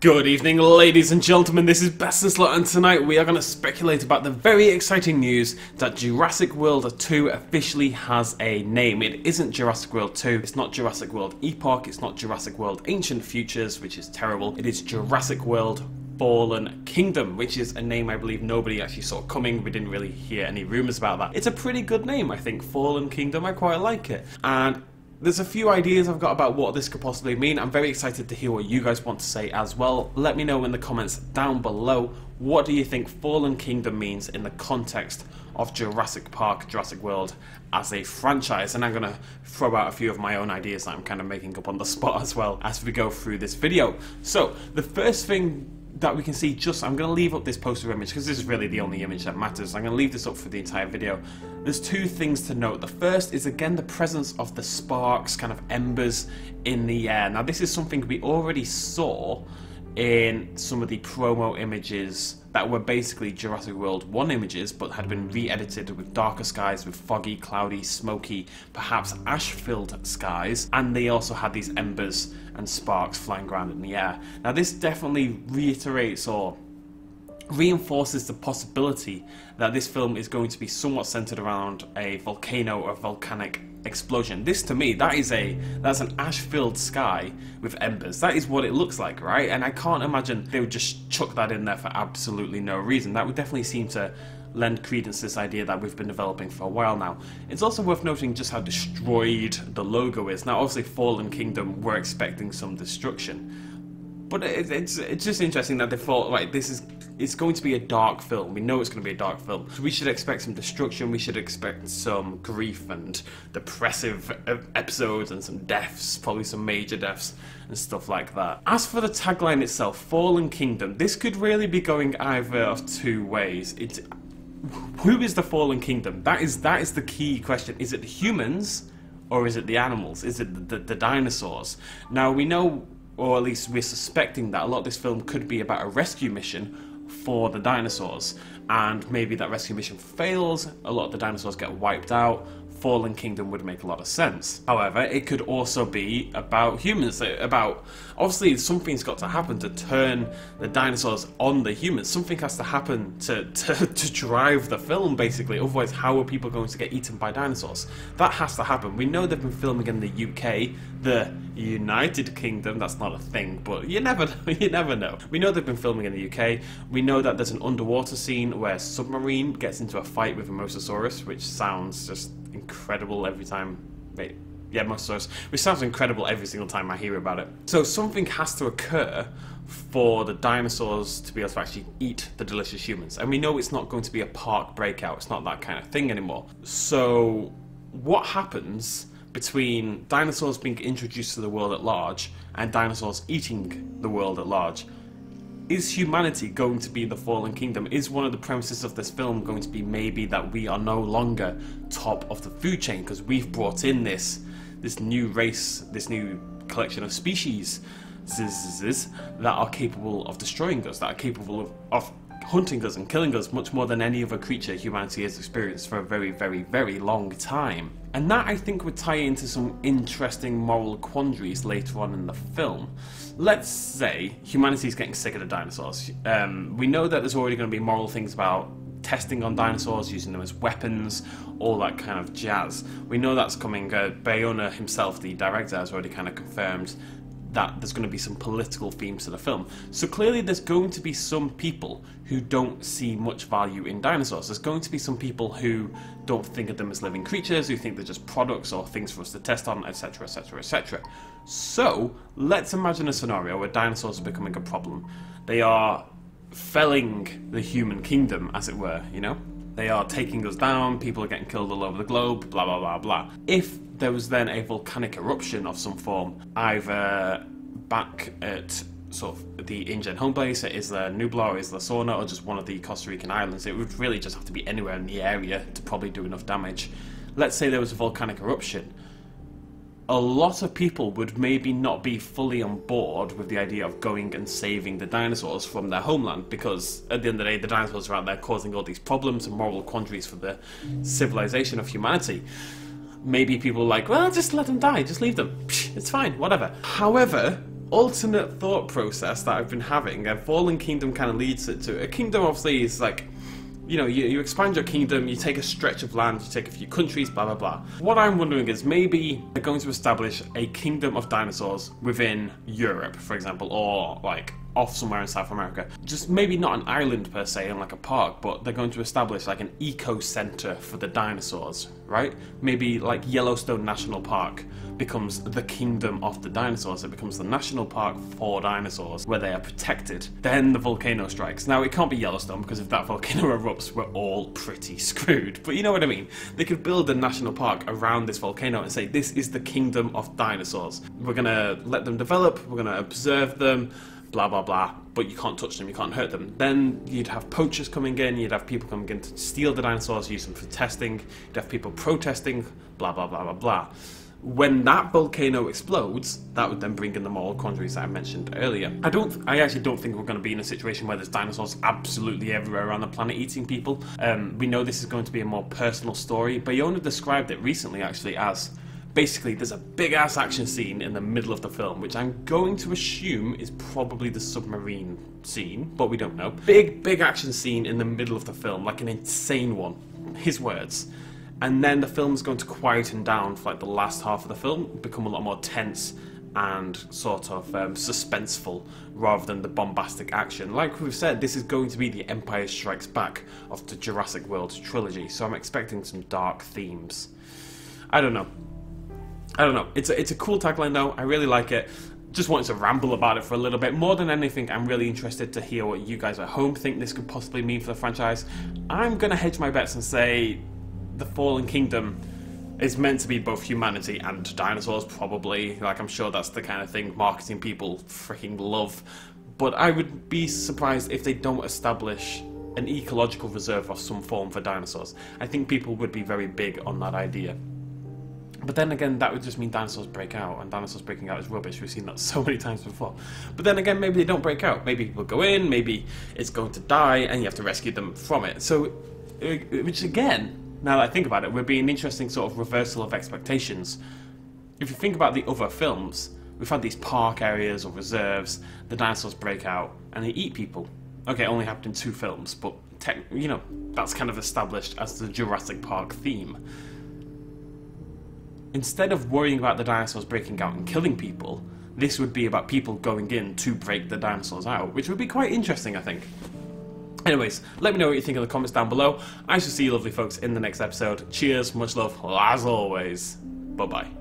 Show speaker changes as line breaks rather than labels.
Good evening, ladies and gentlemen, this is BestInSlot, and tonight we are going to speculate about the very exciting news that Jurassic World 2 officially has a name. It isn't Jurassic World 2, it's not Jurassic World Epoch, it's not Jurassic World Ancient Futures, which is terrible. It is Jurassic World Fallen Kingdom, which is a name I believe nobody actually saw coming. We didn't really hear any rumours about that. It's a pretty good name, I think, Fallen Kingdom. I quite like it. And there's a few ideas I've got about what this could possibly mean. I'm very excited to hear what you guys want to say as well. Let me know in the comments down below. What do you think Fallen Kingdom means in the context of Jurassic Park, Jurassic World as a franchise? And I'm going to throw out a few of my own ideas that I'm kind of making up on the spot as well as we go through this video. So the first thing that we can see, I'm going to leave up this poster image because this is really the only image that matters. I'm going to leave this up for the entire video. There's two things to note. The first is again the presence of the sparks, kind of embers in the air. Now this is something we already saw in some of the promo images that were basically Jurassic World 1 images, but had been re-edited with darker skies, with foggy, cloudy, smoky, perhaps ash-filled skies, and they also had these embers and sparks flying around in the air. Now this definitely reiterates or reinforces the possibility that this film is going to be somewhat centered around a volcano or volcanic explosion. This, to me, that's an ash-filled sky with embers. That is what it looks like, right? And I can't imagine they would just chuck that in there for absolutely no reason. That would definitely seem to lend credence to this idea that we've been developing for a while now. It's also worth noting just how destroyed the logo is. Now, obviously, Fallen Kingdom, we're expecting some destruction, but it's just interesting that they thought, like, it's going to be a dark film. We know it's going to be a dark film. So we should expect some destruction, we should expect some grief and depressive episodes and some deaths, probably some major deaths and stuff like that. As for the tagline itself, Fallen Kingdom, this could really be going either of two ways. Who is the Fallen Kingdom? That is the key question. Is it the humans or is it the animals? Is it the dinosaurs? Now we know, or at least we're suspecting, that a lot of this film could be about a rescue mission for the dinosaurs, and maybe that rescue mission fails, a lot of the dinosaurs get wiped out. Fallen Kingdom would make a lot of sense. However, it could also be about humans, obviously something's got to happen to turn the dinosaurs on the humans. Something has to happen to drive the film, basically. Otherwise, how are people going to get eaten by dinosaurs? That has to happen. We know they've been filming in the UK, the United Kingdom. That's not a thing, but you never know. We know they've been filming in the UK. We know that there's an underwater scene where a submarine gets into a fight with a Mosasaurus, which sounds just incredible every time. Mosasaurus, which sounds incredible every single time I hear about it. So something has to occur for the dinosaurs to be able to actually eat the delicious humans, and we know it's not going to be a park breakout. It's not that kind of thing anymore. So what happens between dinosaurs being introduced to the world at large and dinosaurs eating the world at large? Is humanity going to be the Fallen Kingdom? Is one of the premises of this film going to be maybe that we are no longer top of the food chain because we've brought in this new race, this new collection of species that are capable of destroying us, that are capable of hunting us and killing us much more than any other creature humanity has experienced for a very, very, very long time. And that, I think, would tie into some interesting moral quandaries later on in the film. Let's say humanity's getting sick of the dinosaurs. We know that there's already going to be moral things about testing on dinosaurs, using them as weapons, all that kind of jazz. We know that's coming. Bayona himself, the director, has already kind of confirmed that there's going to be some political themes to the film. So clearly there's going to be some people who don't see much value in dinosaurs. There's going to be some people who don't think of them as living creatures, who think they're just products or things for us to test on, etc, etc, etc. So let's imagine a scenario where dinosaurs are becoming a problem. They are felling the human kingdom, as it were, you know? They are taking us down, people are getting killed all over the globe, blah blah blah blah. If there was then a volcanic eruption of some form, either back at sort of the InGen home base at Isla Nublar or Isla Sorna, or just one of the Costa Rican islands, it would really just have to be anywhere in the area to probably do enough damage. Let's say there was a volcanic eruption. A lot of people would maybe not be fully on board with the idea of going and saving the dinosaurs from their homeland, because at the end of the day, the dinosaurs are out there causing all these problems and moral quandaries for the civilization of humanity. Maybe people are like, well, just let them die, just leave them, it's fine, whatever. However, alternate thought process that I've been having, a fallen kingdom kind of leads it to. A kingdom obviously is like, you know, you expand your kingdom, you take a stretch of land, you take a few countries, blah blah blah. What I'm wondering is maybe they're going to establish a kingdom of dinosaurs within Europe, for example, or like off somewhere in South America. Just maybe not an island per se in like a park, but they're going to establish like an eco-center for the dinosaurs, right? Maybe like Yellowstone National Park becomes the kingdom of the dinosaurs. It becomes the national park for dinosaurs where they are protected. Then the volcano strikes. Now it can't be Yellowstone because if that volcano erupts, we're all pretty screwed. But you know what I mean? They could build a national park around this volcano and say, this is the kingdom of dinosaurs. We're gonna let them develop, we're gonna observe them, blah blah blah, but you can't touch them, you can't hurt them. Then you'd have poachers coming in, you'd have people coming in to steal the dinosaurs, use them for testing, you'd have people protesting, blah blah blah blah blah. When that volcano explodes, that would then bring in the moral quandaries that I mentioned earlier. I actually don't think we're going to be in a situation where there's dinosaurs absolutely everywhere around the planet eating people. We know this is going to be a more personal story. Bayona described it recently actually as, basically, there's a big-ass action scene in the middle of the film, which I'm going to assume is probably the submarine scene, but we don't know. Big action scene in the middle of the film, like an insane one. His words. And then the film's going to quieten down for like the last half of the film, become a lot more tense and sort of suspenseful rather than the bombastic action. Like we've said, this is going to be the Empire Strikes Back of the Jurassic World trilogy, so I'm expecting some dark themes. I don't know. It's a cool tagline though. I really like it. Just wanted to ramble about it for a little bit. More than anything, I'm really interested to hear what you guys at home think this could possibly mean for the franchise. I'm gonna hedge my bets and say the Fallen Kingdom is meant to be both humanity and dinosaurs, probably. Like, I'm sure that's the kind of thing marketing people freaking love. But I would be surprised if they don't establish an ecological reserve of some form for dinosaurs. I think people would be very big on that idea. But then again, that would just mean dinosaurs break out, and dinosaurs breaking out is rubbish. We've seen that so many times before. But then again, maybe they don't break out. Maybe people go in, maybe it's going to die, and you have to rescue them from it. So, which again, now that I think about it, would be an interesting sort of reversal of expectations. If you think about the other films, we've had these park areas or reserves, the dinosaurs break out, and they eat people. Okay, it only happened in 2 films, but, you know, that's kind of established as the Jurassic Park theme. Instead of worrying about the dinosaurs breaking out and killing people, this would be about people going in to break the dinosaurs out, which would be quite interesting, I think. Anyways, let me know what you think in the comments down below. I shall see you lovely folks in the next episode. Cheers, much love, as always. Bye-bye.